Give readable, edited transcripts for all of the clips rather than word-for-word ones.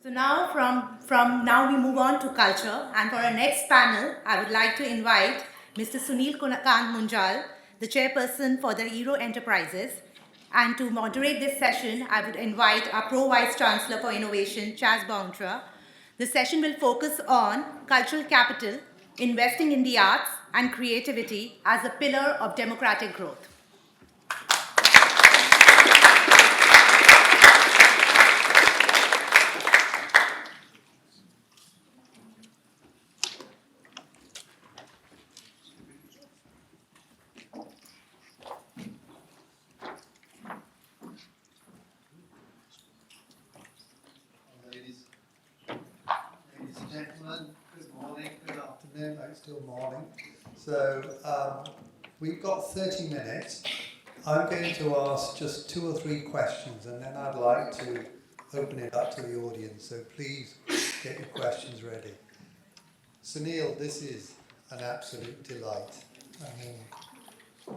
So now from now we move on to culture, and for our next panel, I would like to invite Mr. Sunil Kant Munjal, the chairperson for the Euro Enterprises. And to moderate this session, I would invite our Vice Chancellor for Innovation, Bountra. The session will focus on cultural capital, investing in the arts, and creativity as a pillar of democratic growth. Still morning. So we've got 30 minutes. I'm going to ask just 2 or 3 questions, and then I'd like to open it up to the audience. So please get your questions ready. Sunil, this is an absolute delight. I mean,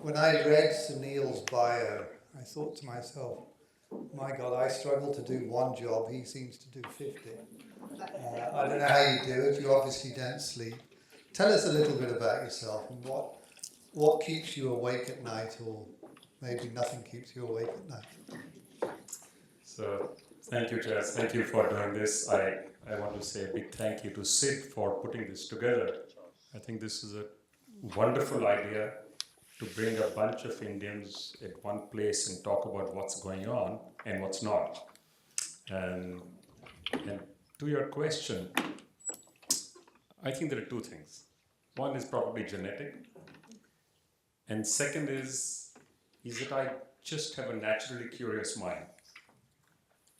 when I read Sunil's bio, I thought to myself, my God, I struggle to do one job. He seems to do 50. I don't know how you do it. You obviously don't sleep. Tell us a little bit about yourself and what keeps you awake at night, or maybe nothing keeps you awake at night. So, thank you, Jaz. Thank you for doing this. I want to say a big thank you to Sid for putting this together. I think this is a wonderful idea to bring a bunch of Indians at one place and talk about what's going on and what's not. And to your question, I think there are 2 things. One is probably genetic, and second is that I just have a naturally curious mind.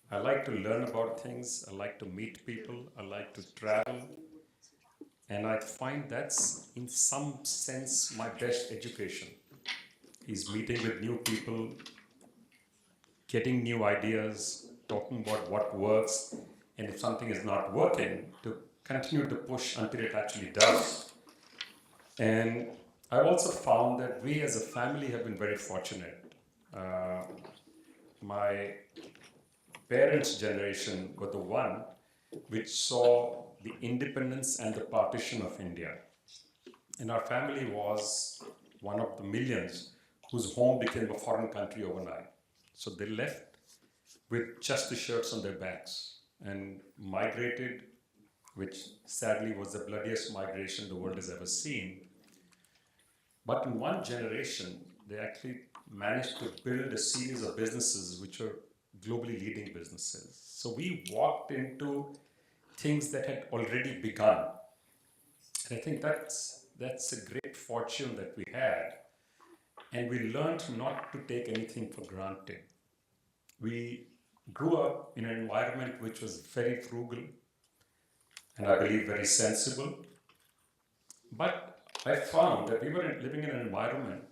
I like to learn about things, I like to meet people, I like to travel, and I find that's in some sense my best education, is meeting with new people, getting new ideas, talking about what works, and if something is not working, to continue to push until it actually does. And I've also found that we as a family have been very fortunate. My parents' generation were the one which saw the independence and the partition of India. And our family was one of the millions whose home became a foreign country overnight. So they left with just the shirts on their backs and migrated, which sadly was the bloodiest migration the world has ever seen. But in one generation, they actually managed to build a series of businesses which are globally leading businesses. So we walked into things that had already begun. And I think that's a great fortune that we had. And we learned not to take anything for granted. We grew up in an environment which was very frugal, and I believe very sensible. But I found that we were living in an environment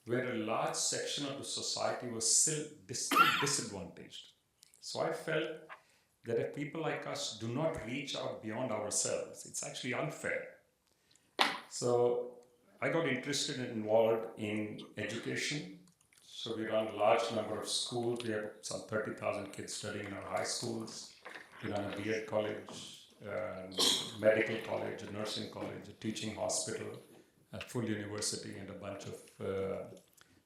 where a large section of the society was still disadvantaged. So I felt that if people like us do not reach out beyond ourselves, it's actually unfair. So I got interested and involved in education. So we run a large number of schools. We have some 30,000 kids studying in our high schools. We run a B.Ed college, medical college, a nursing college, a teaching hospital, a full university, and a bunch of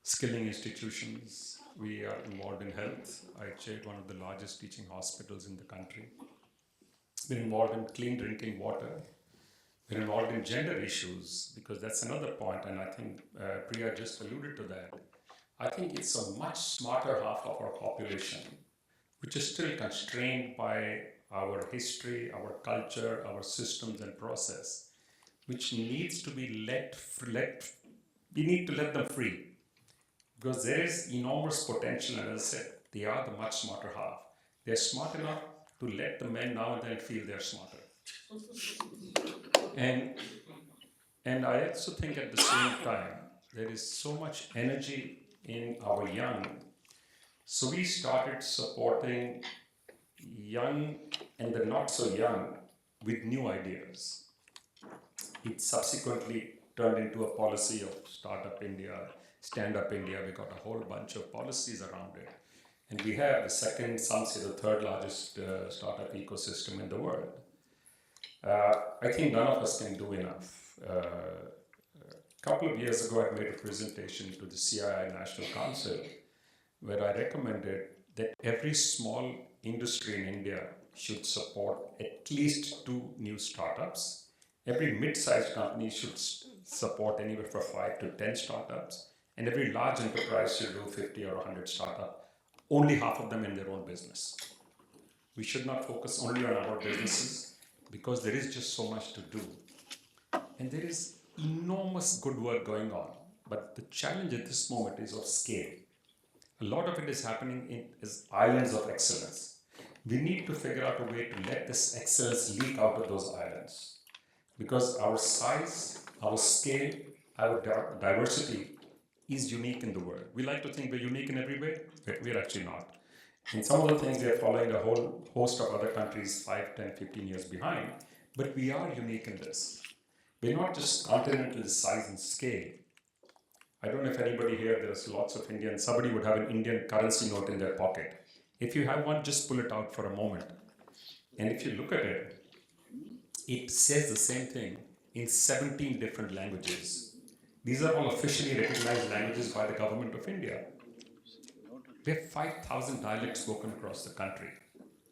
skilling institutions. We are involved in health. I chaired one of the largest teaching hospitals in the country. We're involved in clean drinking water. We're involved in gender issues, because that's another point, and I think Priya just alluded to that. I think it's a much smarter half of our population, which is still constrained by our history, our culture, our systems and process, which needs to be we need to let them free. Because there is enormous potential, and as I said, they are the much smarter half. They're smart enough to let the men now and then feel they're smarter. And I also think at the same time, there is so much energy in our young. So we started supporting young and the not so young with new ideas. It subsequently turned into a policy of Startup India, Stand Up India. We got a whole bunch of policies around it. And we have the second, some say the third largest startup ecosystem in the world. I think none of us can do enough. A couple of years ago, I made a presentation to the CII National Council where I recommended that every small industry in India should support at least 2 new startups. Every mid-sized company should support anywhere from 5 to 10 startups, and every large enterprise should do 50 or 100 startups, only half of them in their own business. We should not focus only on our businesses because there is just so much to do. And there is enormous good work going on, but the challenge at this moment is of scale. A lot of it is happening as islands of excellence. We need to figure out a way to let this excellence leak out of those islands, because our size, our scale, our diversity is unique in the world. We like to think we're unique in every way, but we're actually not. In some of the things, we are following a whole host of other countries 5, 10, 15 years behind, but we are unique in this. We're not just continental size and scale. I don't know if anybody here, there's lots of Indians, somebody would have an Indian currency note in their pocket. If you have one, just pull it out for a moment. And if you look at it, it says the same thing in 17 different languages. These are all officially recognized languages by the government of India. We have 5,000 dialects spoken across the country.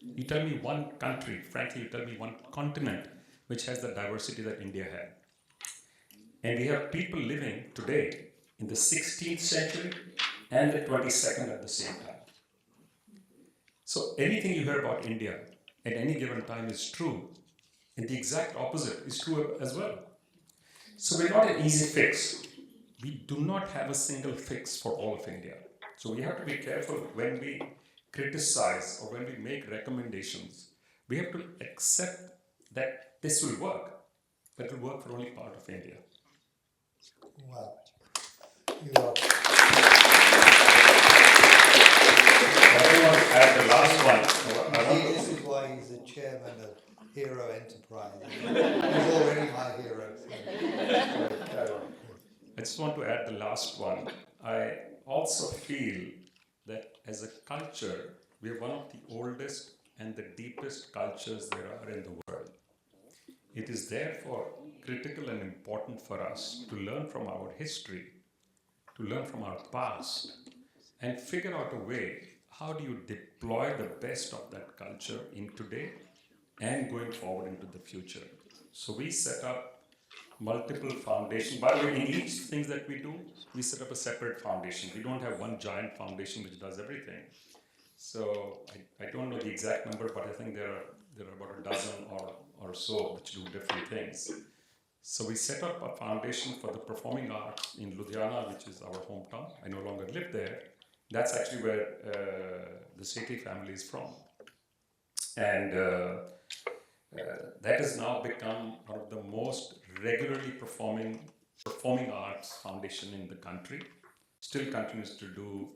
You tell me one country, frankly, you tell me one continent which has the diversity that India had. And we have people living today in the 16th century and the 22nd at the same time. So anything you hear about India at any given time is true, and the exact opposite is true as well. So we're not an easy fix. We do not have a single fix for all of India. So we have to be careful when we criticize or when we make recommendations. We have to accept that this will work, but it will work for only part of India. Wow. You are. I want to add the last one. This is why he's the chairman of Hero Enterprise. He's already my hero. I just want to add the last one. I also feel that as a culture, we are one of the oldest and the deepest cultures there are in the world. It is therefore critical and important for us to learn from our history, to learn from our past, and figure out a way, how do you deploy the best of that culture in today and going forward into the future. So we set up multiple foundations. By the way, in each thing that we do, we set up a separate foundation. We don't have one giant foundation which does everything. So I don't know the exact number, but I think there are about a dozen or so which do different things. So we set up a foundation for the performing arts in Ludhiana, which is our hometown. I no longer live there. That's actually where the Sethi family is from. And that has now become one of the most regularly performing arts foundation in the country. Still continues to do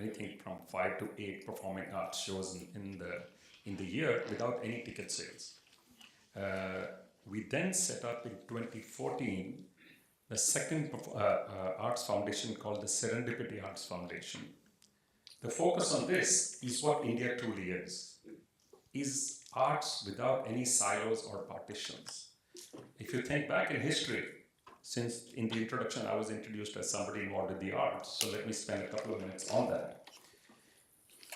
anything from 5 to 8 performing arts shows in the year without any ticket sales. We then set up in 2014 the second arts foundation called the Serendipity Arts Foundation. The focus on this is what India truly is arts without any silos or partitions. If you think back in history, since in the introduction I was introduced as somebody involved in the arts, so let me spend a couple of minutes on that.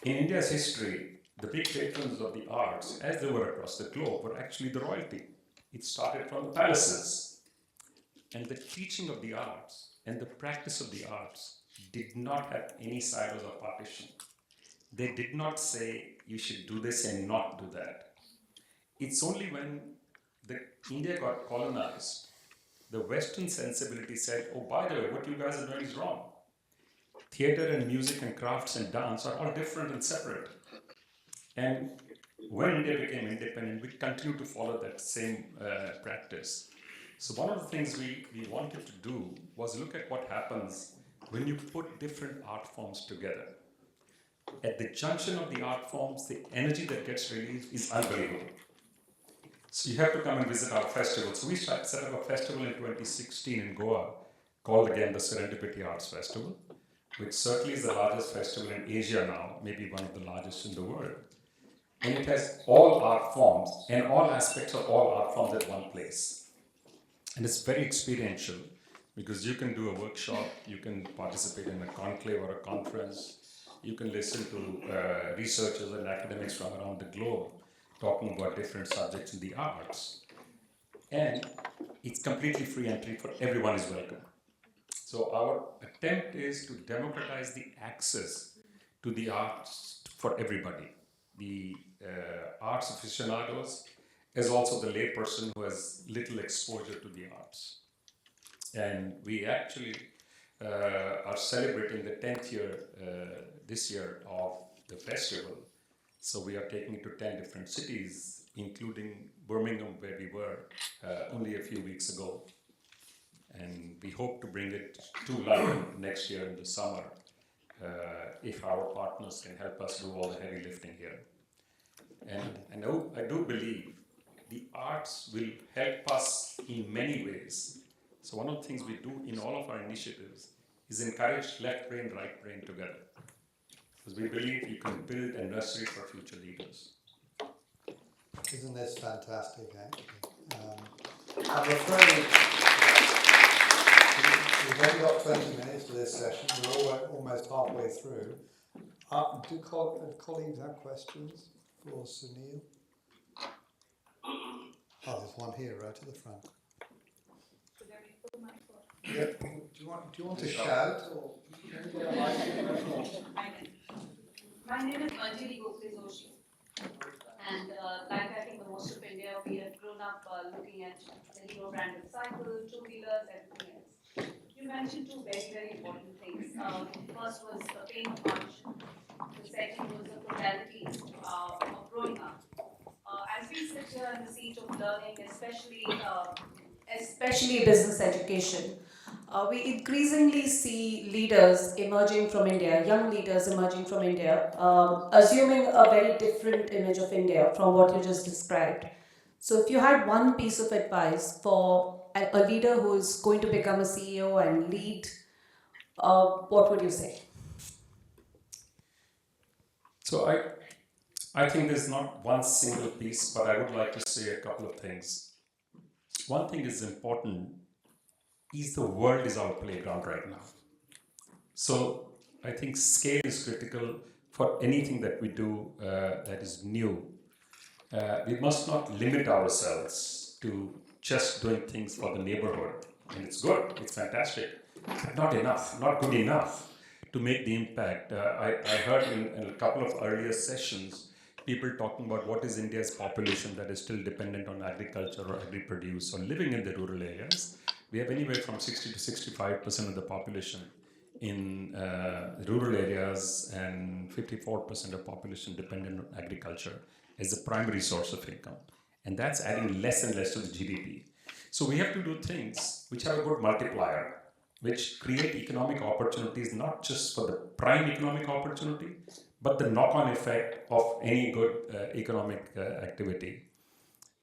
In India's history, the big patrons of the arts, as they were across the globe, were actually the royalty. It started from the palaces. And the teaching of the arts and the practice of the arts did not have any silos or partition. They did not say you should do this and not do that. It's only when India got colonized, the Western sensibility said, oh, by the way, what you guys are doing is wrong. Theater and music and crafts and dance are all different and separate. And when India became independent, we continued to follow that same practice. So one of the things we wanted to do was look at what happens when you put different art forms together. At the junction of the art forms, the energy that gets released is unbelievable. So you have to come and visit our festival. So we set up a festival in 2016 in Goa called again the Serendipity Arts Festival. which certainly is the largest festival in Asia now, maybe one of the largest in the world. And it has all art forms and all aspects of all art forms at one place. And it's very experiential because you can do a workshop, you can participate in a conclave or a conference, you can listen to researchers and academics from around the globe talking about different subjects in the arts. And it's completely free entry for everyone is welcome. So our attempt is to democratize the access to the arts for everybody. The arts aficionados, as also the layperson who has little exposure to the arts. And we actually are celebrating the 10th year this year of the festival. So we are taking it to 10 different cities, including Birmingham, where we were only a few weeks ago. And we hope to bring it to London next year in the summer, if our partners can help us do all the heavy lifting here. And I do believe the arts will help us in many ways. So one of the things we do in all of our initiatives is encourage left brain, right brain together. Because we believe you can build a nursery for future leaders. Isn't this fantastic, actually? I'm afraid we've only got 20 minutes for this session. We're almost halfway through. Do colleagues have questions for Sunil? Oh, there's one here right at the front. Yeah. Do you want to shout? Or My name is Manjari Gopri-Joshi, and like I think the most of India, we have grown up looking at the hero branded cycle, two-wheelers, everything else. You mentioned two very, very important things. First was the pain of partition. The second was the totality of growing up. As we sit here in the seat of learning, especially business education, we increasingly see leaders emerging from India, young leaders emerging from India, assuming a very different image of India from what you just described. So if you had one piece of advice for a leader who is going to become a CEO and lead, what would you say? So I think there's not one single piece, but I would like to say a couple of things. One thing is important is the world is our playground right now. So I think scale is critical for anything that we do that is new. We must not limit ourselves to just doing things for the neighborhood. And it's good, it's fantastic, but not enough, not good enough to make the impact. I heard in a couple of earlier sessions, people talking about what is India's population that is still dependent on agriculture or agri-produce or living in the rural areas. We have anywhere from 60 to 65% of the population in rural areas and 54% of population dependent on agriculture as the primary source of income. And that's adding less and less to the GDP. So we have to do things which have a good multiplier, which create economic opportunities, not just for the prime economic opportunity, but the knock-on effect of any good economic activity.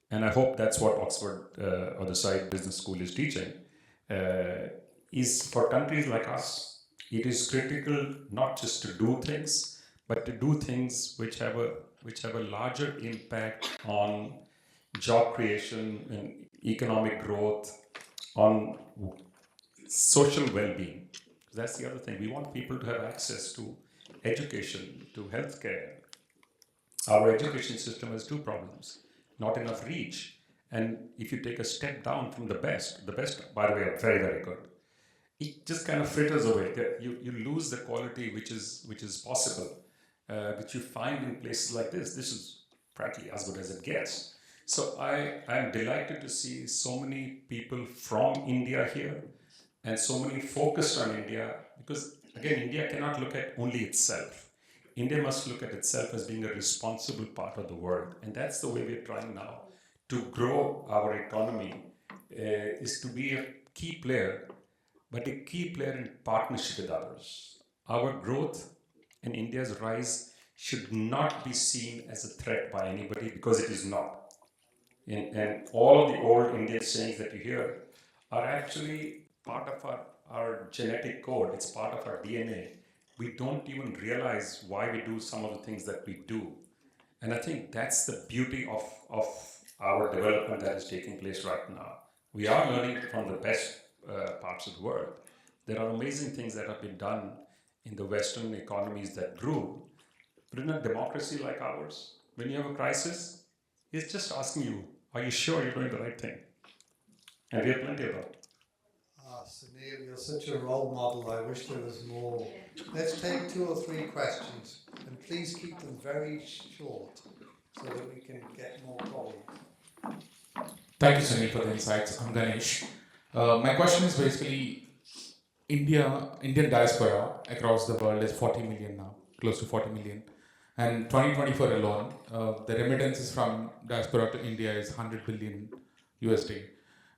And I hope that's what Oxford or the Side Business School is teaching, is for countries like us, it is critical not just to do things, but to do things which have a larger impact on job creation and economic growth, on social well-being. That's the other thing. We want people to have access to education, to healthcare. Our education system has two problems. Not enough reach. And if you take a step down from the best, by the way, are very, very good. It just kind of fritters away. You lose the quality which is possible, which you find in places like this. This is frankly as good as it gets. So I'm delighted to see so many people from India here and so many focused on India, because again, India cannot look at only itself. India must look at itself as being a responsible part of the world. And that's the way we're trying now to grow our economy, is to be a key player, but a key player in partnership with others. Our growth and India's rise should not be seen as a threat by anybody, because it is not. And all of the old Indian sayings that you hear are actually part of our genetic code. It's part of our DNA. we don't even realize why we do some of the things that we do. And I think that's the beauty of our development that is taking place right now. We are learning from the best parts of the world. There are amazing things that have been done in the Western economies that grew. But in a democracy like ours, when you have a crisis, it's just asking you, are you sure you're doing the right thing? And we have plenty of them. Sunil, you're such a role model. I wish there was more. Let's take 2 or 3 questions, and please keep them very short so that we can get more colleagues. Thank you, Sunil, for the insights. I'm Ganesh. My question is basically, Indian diaspora across the world is 40 million now, close to 40 million. And 2024 alone, the remittances from diaspora to India is 100 billion USD.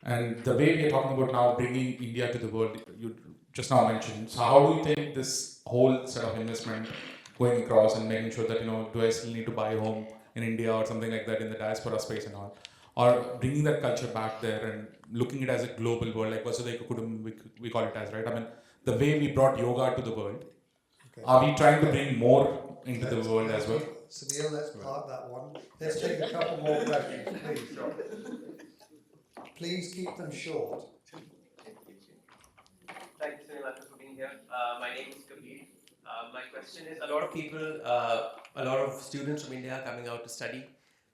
And the way we are talking about now bringing India to the world, you just now mentioned. So how do you think this whole set of investment going across and making sure that, do I still need to buy a home in India or something like that in the diaspora space and all? Or bringing that culture back there and looking at it as a global world, like Vasudhaiva Kutumbakam, we call it as, right? I mean, the way we brought yoga to the world, Okay. are we trying to bring more into the world as well? Sunil, let's park that one. Let's take a couple more questions, please. Please keep them short. Thank you, Sunil, for being here. My name is Kabir. My question is, a lot of people, a lot of students from India are coming out to study,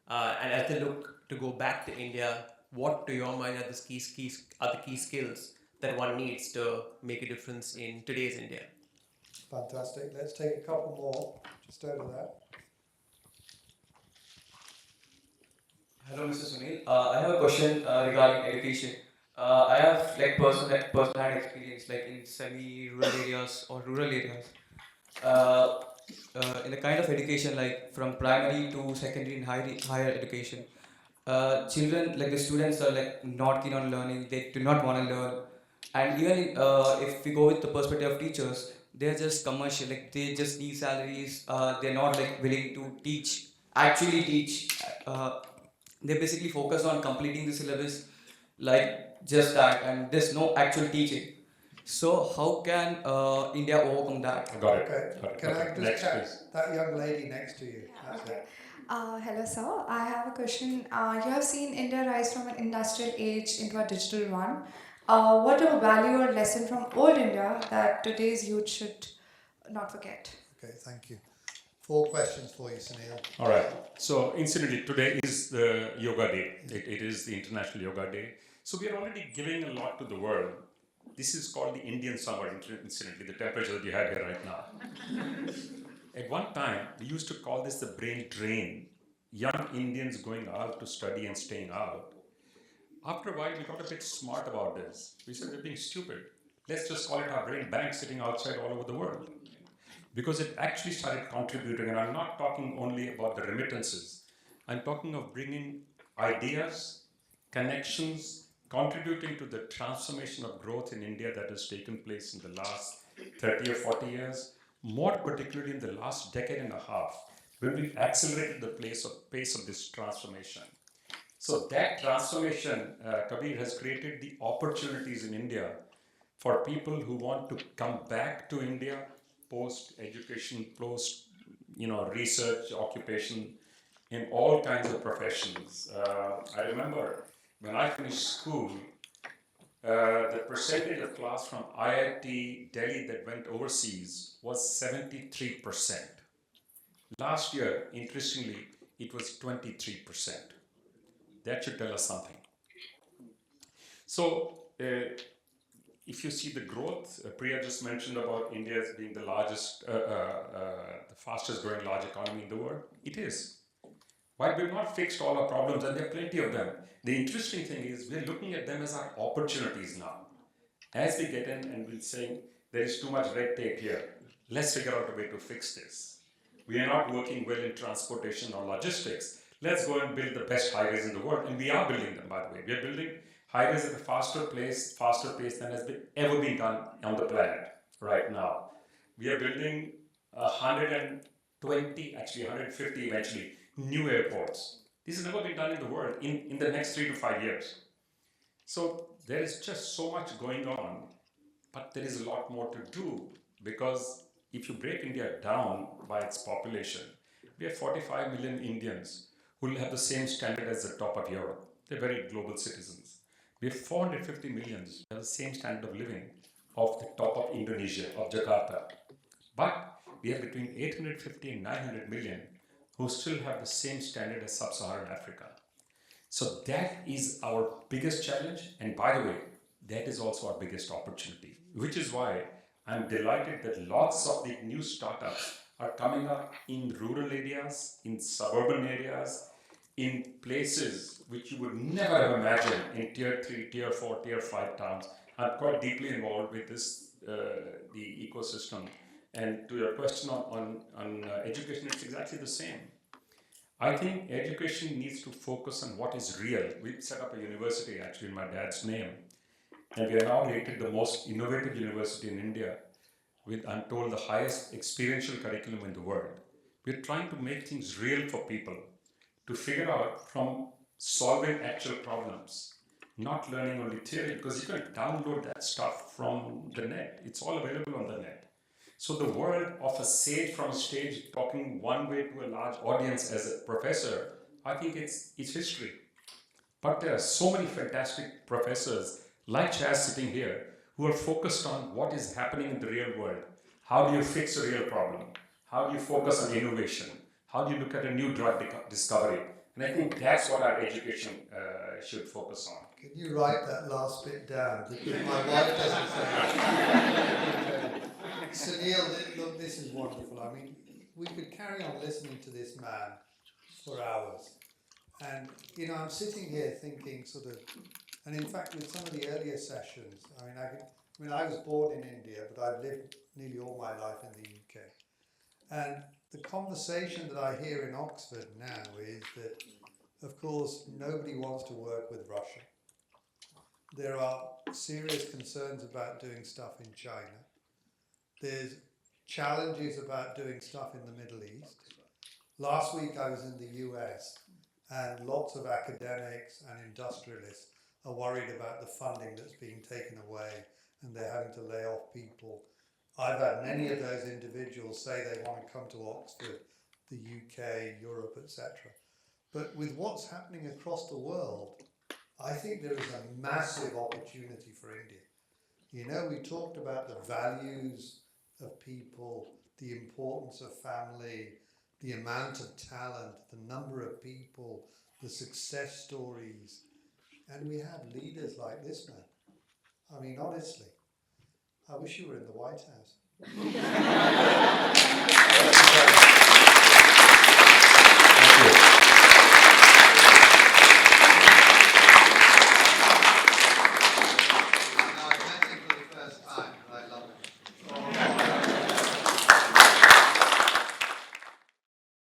and as they look to go back to India, what to your mind are the key skills that one needs to make a difference in today's India? Fantastic. Let's take a couple more. Just over there. Hello, Mr. Sunil. I have a question regarding education. I have personal experience in semi-rural areas or rural areas. In the kind of education from primary to secondary and higher education, children the students are not keen on learning. They do not want to learn, and even if we go with the perspective of teachers, they're just commercial. They just need salaries. They're not willing to actually teach. They basically focus on completing the syllabus, just that, and there's no actual teaching. So how can India overcome that? Got it. Okay. Got it. Can I Okay. just Next, chat? please. That young lady next to you. That's Okay. it. Hello, sir. I have a question. You have seen India rise from an industrial age into a digital one. What a value or lesson from old India that today's youth should not forget? Okay, thank you. 4 questions for you, Sunil. All right. So, incidentally, today is the Yoga Day. It is the International Yoga Day. So, we are already giving a lot to the world. This is called the Indian summer, incidentally, the temperature that you have here right now. At one time, we used to call this the brain drain. Young Indians going out to study and staying out. After a while, we got a bit smart about this. We said we're being stupid. Let's just call it our brain bank sitting outside all over the world. Because it actually started contributing, and I'm not talking only about the remittances. I'm talking of bringing ideas, connections, contributing to the transformation of growth in India that has taken place in the last 30 or 40 years, more particularly in the last decade and a half, when we've accelerated the pace of this transformation. So that transformation, Kabir, has created the opportunities in India for people who want to come back to India post-education, research, occupation, in all kinds of professions. I remember when I finished school, the percentage of class from IIT Delhi that went overseas was 73%. Last year, interestingly, it was 23%. That should tell us something. So, if you see the growth, Priya just mentioned about India as being the largest, the fastest growing large economy in the world. It is. Why we've not fixed all our problems, and there are plenty of them. The interesting thing is we're looking at them as our opportunities now. As we get in and we're saying there is too much red tape here, let's figure out a way to fix this. We are not working well in transportation or logistics. Let's go and build the best highways in the world, and we are building them, by the way. We are building highways at a faster pace than has ever been done on the planet right now. We are building 120, actually 150 eventually, new airports. This has never been done in the world in the next 3 to 5 years. So there is just so much going on, but there is a lot more to do because if you break India down by its population, we have 45 million Indians who will have the same standard as the top of Europe. They're very global citizens. We have 450 millions who have the same standard of living of the top of Indonesia, of Jakarta. But we have between 850 and 900 million who still have the same standard as sub-Saharan Africa. So that is our biggest challenge, and by the way, that is also our biggest opportunity, which is why I'm delighted that lots of the new startups are coming up in rural areas, in suburban areas, in places which you would never have imagined in tier 3, tier 4, tier 5 towns. I'm quite deeply involved with this, the ecosystem. And to your question on education, it's exactly the same. I think education needs to focus on what is real. We've set up a university actually in my dad's name, and we are now rated the most innovative university in India with, I'm told, the highest experiential curriculum in the world. We're trying to make things real for people, to figure out from solving actual problems, not learning only theory, because you can download that stuff from the net. It's all available on the net. So the world of a sage from a stage talking one way to a large audience as a professor, I think it's history. But there are so many fantastic professors like Chaz sitting here who are focused on what is happening in the real world. How do you fix a real problem? How do you focus on innovation? How do you look at a new drug discovery? And I think that's what our education should focus on. Can you write that last bit down? Because my wife doesn't say it. Sunil, look, this is wonderful. I mean, we could carry on listening to this man for hours. And, you know, I'm sitting here thinking sort of, and in fact with some of the earlier sessions, I was born in India, but I've lived nearly all my life in the UK. And the conversation that I hear in Oxford now is that, of course, nobody wants to work with Russia. There are serious concerns about doing stuff in China. There's challenges about doing stuff in the Middle East. Last week I was in the US, and lots of academics and industrialists are worried about the funding that's being taken away, and they're having to lay off people. I've had many of those individuals say they want to come to Oxford, the UK, Europe, etc. But with what's happening across the world, I think there is a massive opportunity for India. You know, we talked about the values of people, the importance of family, the amount of talent, the number of people, the success stories, and we have leaders like this man. I mean, honestly, I wish you were in the White House.